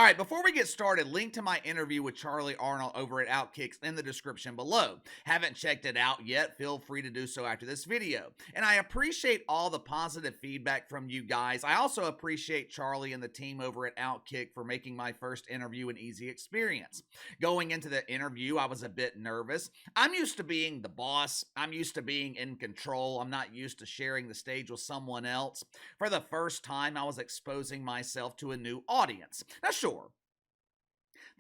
All right, before we get started, link to my interview with Charlie Arnold over at Outkicks in the description below. Haven't checked it out yet? Feel free to do so after this video. And I appreciate all the positive feedback from you guys. I also appreciate Charlie and the team over at Outkick for making my first interview an easy experience. Going into the interview, I was a bit nervous. I'm used to being the boss. I'm used to being in control. I'm not used to sharing the stage with someone else. For the first time, I was exposing myself to a new audience. Now, sure,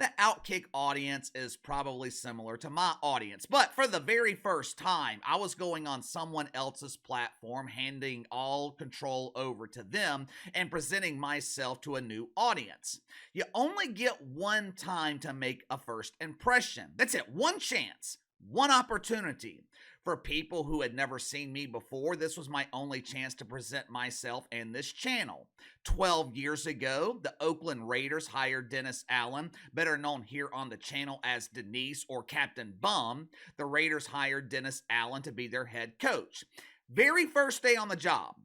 the Outkick audience is probably similar to my audience, but for the very first time, I was going on someone else's platform, handing all control over to them and presenting myself to a new audience. You only get one time to make a first impression. That's it, one chance, one opportunity. For people who had never seen me before, this was my only chance to present myself and this channel. 12 years ago, the Oakland Raiders hired Dennis Allen, better known here on the channel as Denise or Captain Bum. The Raiders hired Dennis Allen to be their head coach. Very first day on the job,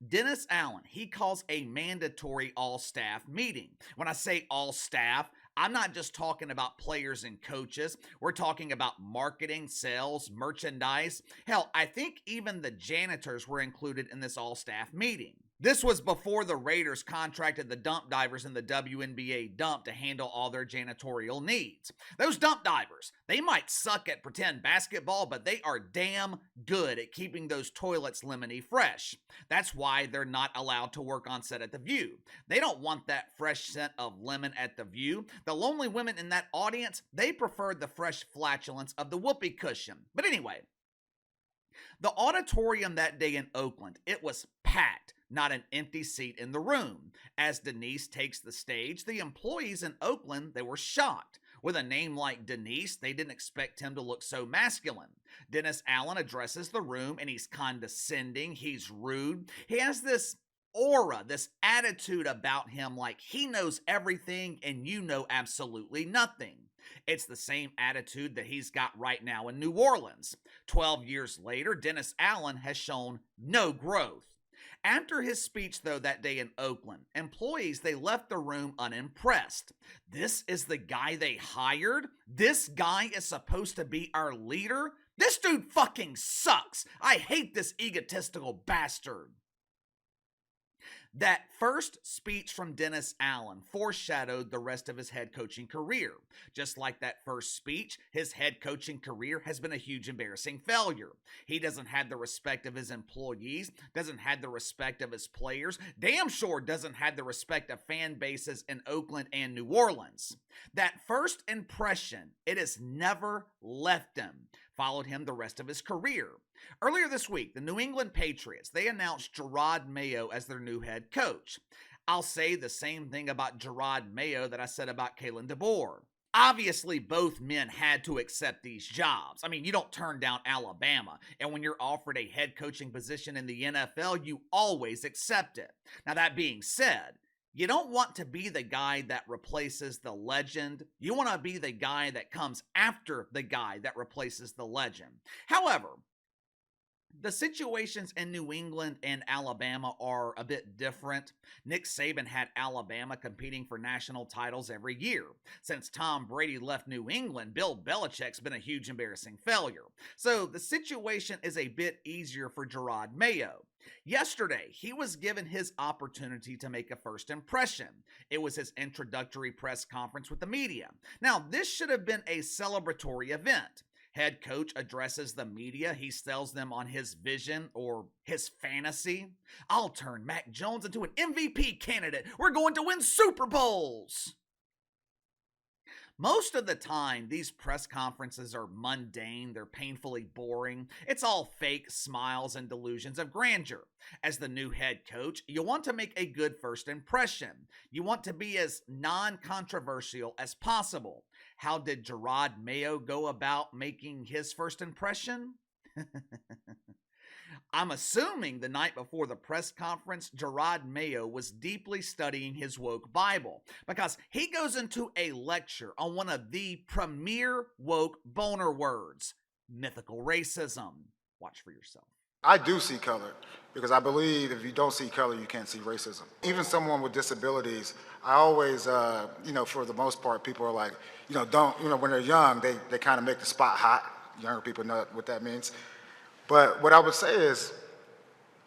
Dennis Allen, he calls a mandatory all-staff meeting. When I say all-staff, I'm not just talking about players and coaches. We're talking about marketing, sales, merchandise. Hell, I think even the janitors were included in this all-staff meeting. This was before the Raiders contracted the dump divers in the WNBA dump to handle all their janitorial needs. Those dump divers, they might suck at pretend basketball, but they are damn good at keeping those toilets lemony fresh. That's why they're not allowed to work on set at The View. They don't want that fresh scent of lemon at The View. The lonely women in that audience, they preferred the fresh flatulence of the whoopee cushion. But anyway, the auditorium that day in Oakland, it was packed. Not an empty seat in the room. As Denise takes the stage, the employees in Oakland, they were shocked. With a name like Denise, they didn't expect him to look so masculine. Dennis Allen addresses the room and he's condescending, he's rude. He has this aura, this attitude about him like he knows everything and you know absolutely nothing. It's the same attitude that he's got right now in New Orleans. 12 years later, Dennis Allen has shown no growth. After his speech, though, that day in Oakland, employees, they left the room unimpressed. This is the guy they hired? This guy is supposed to be our leader? This dude fucking sucks. I hate this egotistical bastard. That first speech from Dennis Allen foreshadowed the rest of his head coaching career. Just like that first speech, his head coaching career has been a huge embarrassing failure. He doesn't have the respect of his employees, doesn't have the respect of his players, damn sure doesn't have the respect of fan bases in Oakland and New Orleans. That first impression, it has never left him, followed him the rest of his career. Earlier this week, the New England Patriots, they announced Jerod Mayo as their new head coach. I'll say the same thing about Jerod Mayo that I said about Kalen DeBoer. Obviously, both men had to accept these jobs. I mean, you don't turn down Alabama, and when you're offered a head coaching position in the NFL, you always accept it. Now, that being said, you don't want to be the guy that replaces the legend. You want to be the guy that comes after the guy that replaces the legend. However, the situations in New England and Alabama are a bit different. Nick Saban had Alabama competing for national titles every year. Since Tom Brady left New England, Bill Belichick's been a huge embarrassing failure. So the situation is a bit easier for Jerod Mayo. Yesterday, he was given his opportunity to make a first impression. It was his introductory press conference with the media. Now, this should have been a celebratory event. Head coach addresses the media. He sells them on his vision or his fantasy. I'll turn Mac Jones into an MVP candidate. We're going to win Super Bowls. Most of the time, these press conferences are mundane, they're painfully boring. It's all fake smiles and delusions of grandeur. As the new head coach, you want to make a good first impression. You want to be as non-controversial as possible. How did Jerod Mayo go about making his first impression? I'm assuming the night before the press conference, Jerod Mayo was deeply studying his woke Bible because he goes into a lecture on one of the premier woke boner words, mythical racism. Watch for yourself. I do see color because I believe if you don't see color, you can't see racism. Even someone with disabilities, I always, for the most part, people are like, when they're young, they kind of make the spot hot. Younger people know what that means. But what I would say is,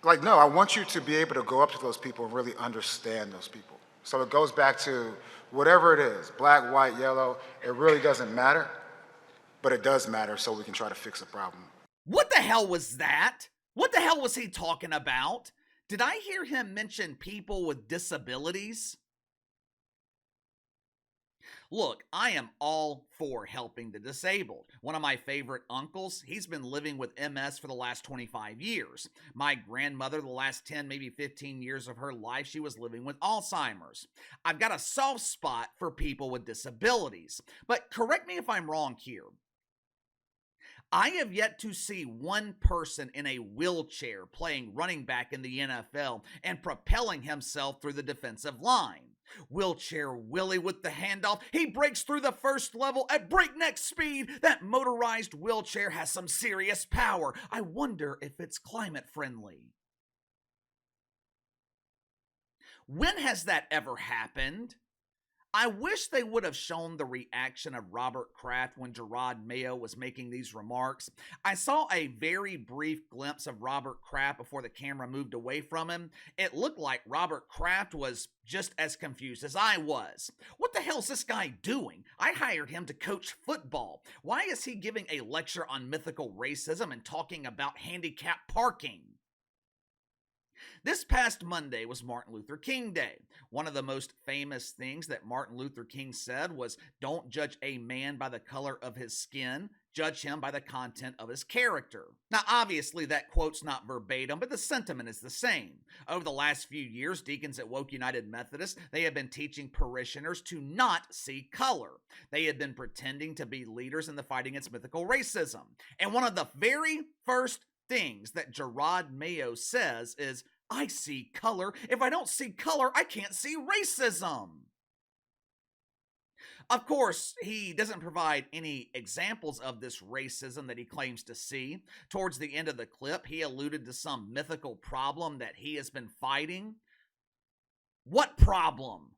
like, no, I want you to be able to go up to those people and really understand those people. So it goes back to whatever it is, black, white, yellow, it really doesn't matter, but it does matter so we can try to fix the problem. What the hell was that? What the hell was he talking about? Did I hear him mention people with disabilities? Look, I am all for helping the disabled. One of my favorite uncles, he's been living with MS for the last 25 years. My grandmother, the last 10, maybe 15 years of her life, she was living with Alzheimer's. I've got a soft spot for people with disabilities. But correct me if I'm wrong here. I have yet to see one person in a wheelchair playing running back in the NFL and propelling himself through the defensive line. Wheelchair Willie with the handoff. He breaks through the first level at breakneck speed. That motorized wheelchair has some serious power. I wonder if it's climate friendly. When has that ever happened? I wish they would have shown the reaction of Robert Kraft when Jerod Mayo was making these remarks. I saw a very brief glimpse of Robert Kraft before the camera moved away from him. It looked like Robert Kraft was just as confused as I was. What the hell's this guy doing? I hired him to coach football. Why is he giving a lecture on mythical racism and talking about handicapped parking? This past Monday was Martin Luther King Day. One of the most famous things that Martin Luther King said was, "Don't judge a man by the color of his skin, judge him by the content of his character." Now, obviously, that quote's not verbatim, but the sentiment is the same. Over the last few years, deacons at Woke United Methodist, they have been teaching parishioners to not see color. They had been pretending to be leaders in the fight against mythical racism. And one of the very first things that Jerod Mayo says is, "I see color. If I don't see color, I can't see racism." Of course, he doesn't provide any examples of this racism that he claims to see. Towards the end of the clip, he alluded to some mythical problem that he has been fighting. What problem?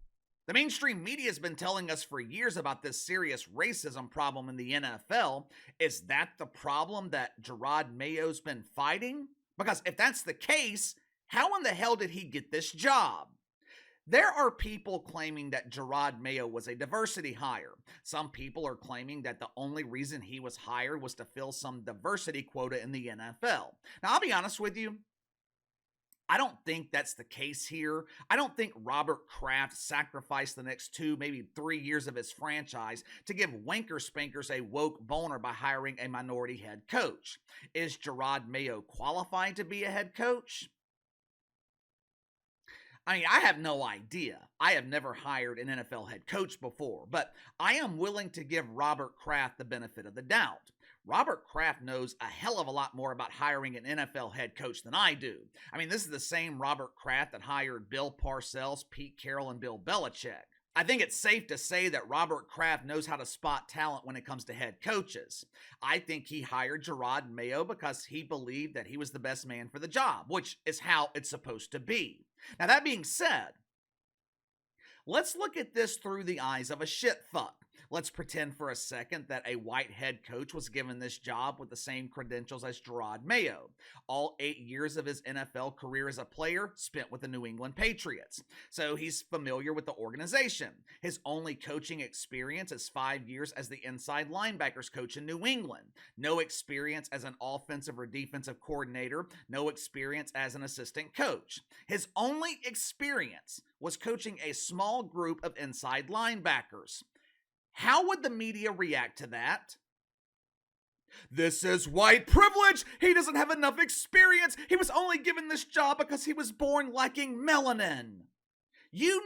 The mainstream media has been telling us for years about this serious racism problem in the NFL. Is that the problem that Jerod Mayo's been fighting? Because if that's the case, how in the hell did he get this job? There are people claiming that Jerod Mayo was a diversity hire. Some people are claiming that the only reason he was hired was to fill some diversity quota in the NFL. Now, I'll be honest with you. I don't think that's the case here. I don't think Robert Kraft sacrificed the next 2, maybe 3 years of his franchise to give wanker spankers a woke boner by hiring a minority head coach. Is Jerod Mayo qualified to be a head coach? I mean, I have no idea. I have never hired an NFL head coach before, but I am willing to give Robert Kraft the benefit of the doubt. Robert Kraft knows a hell of a lot more about hiring an NFL head coach than I do. I mean, this is the same Robert Kraft that hired Bill Parcells, Pete Carroll, and Bill Belichick. I think it's safe to say that Robert Kraft knows how to spot talent when it comes to head coaches. I think he hired Jerod Mayo because he believed that he was the best man for the job, which is how it's supposed to be. Now, that being said, let's look at this through the eyes of a shit fuck. Let's pretend for a second that a white head coach was given this job with the same credentials as Jerod Mayo. All 8 years of his NFL career as a player spent with the New England Patriots, so he's familiar with the organization. His only coaching experience is 5 years as the inside linebackers coach in New England. No experience as an offensive or defensive coordinator, no experience as an assistant coach. His only experience was coaching a small group of inside linebackers. How would the media react to that? This is white privilege. He doesn't have enough experience. He was only given this job because he was born lacking melanin. You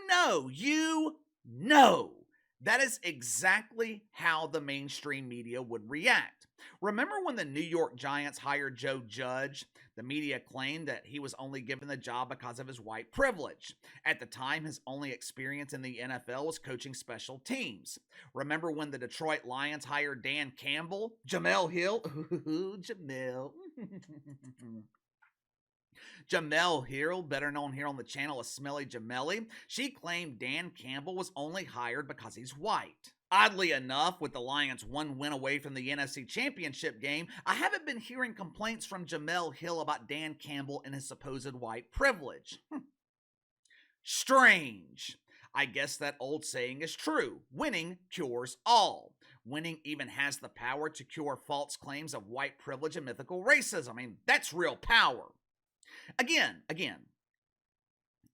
know, that is exactly how the mainstream media would react. Remember when the New York Giants hired Joe Judge? The media claimed that he was only given the job because of his white privilege. At the time, his only experience in the NFL was coaching special teams. Remember when the Detroit Lions hired Dan Campbell? Jamel Hill? Ooh, Jamel. Jamel Hill, better known here on the channel as Smelly Jamelli, she claimed Dan Campbell was only hired because he's white. Oddly enough, with the Lions one win away from the NFC Championship game, I haven't been hearing complaints from Jamel Hill about Dan Campbell and his supposed white privilege. Strange. I guess that old saying is true. Winning cures all. Winning even has the power to cure false claims of white privilege and mythical racism. I mean, that's real power. Again,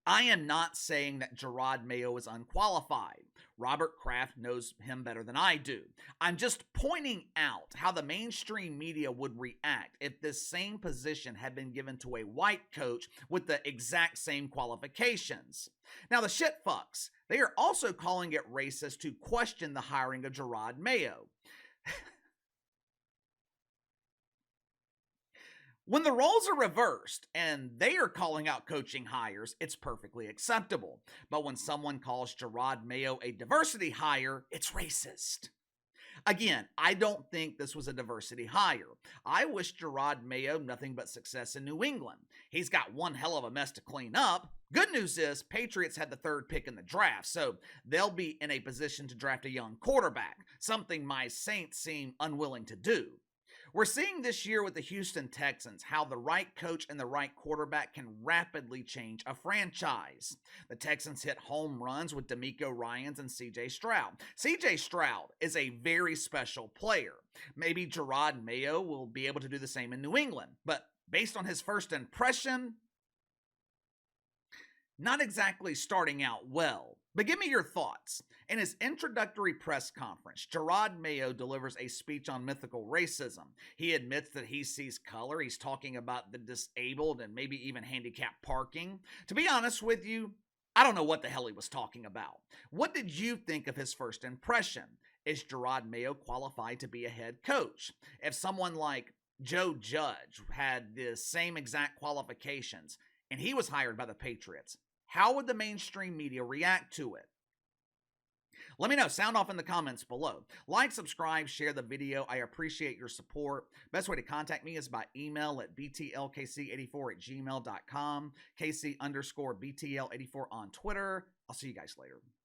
I am not saying that Jerod Mayo is unqualified. Robert Kraft knows him better than I do. I'm just pointing out how the mainstream media would react if this same position had been given to a white coach with the exact same qualifications. Now, the shitfucks, they are also calling it racist to question the hiring of Jerod Mayo. When the roles are reversed and they are calling out coaching hires, it's perfectly acceptable. But when someone calls Jerod Mayo a diversity hire, it's racist. Again, I don't think this was a diversity hire. I wish Jerod Mayo nothing but success in New England. He's got one hell of a mess to clean up. Good news is, Patriots had the third pick in the draft, so they'll be in a position to draft a young quarterback, something my Saints seem unwilling to do. We're seeing this year with the Houston Texans how the right coach and the right quarterback can rapidly change a franchise. The Texans hit home runs with DeMeco Ryans and C.J. Stroud. C.J. Stroud is a very special player. Maybe Jerod Mayo will be able to do the same in New England, but based on his first impression, not exactly starting out well. But give me your thoughts. In his introductory press conference, Jerod Mayo delivers a speech on mythical racism. He admits that he sees color. He's talking about the disabled and maybe even handicapped parking. To be honest with you, I don't know what the hell he was talking about. What did you think of his first impression? Is Jerod Mayo qualified to be a head coach? If someone like Joe Judge had the same exact qualifications and he was hired by the Patriots, how would the mainstream media react to it? Let me know. Sound off in the comments below. Like, subscribe, share the video. I appreciate your support. Best way to contact me is by email at btlkc84@gmail.com, KC_BTL84 on Twitter. I'll see you guys later.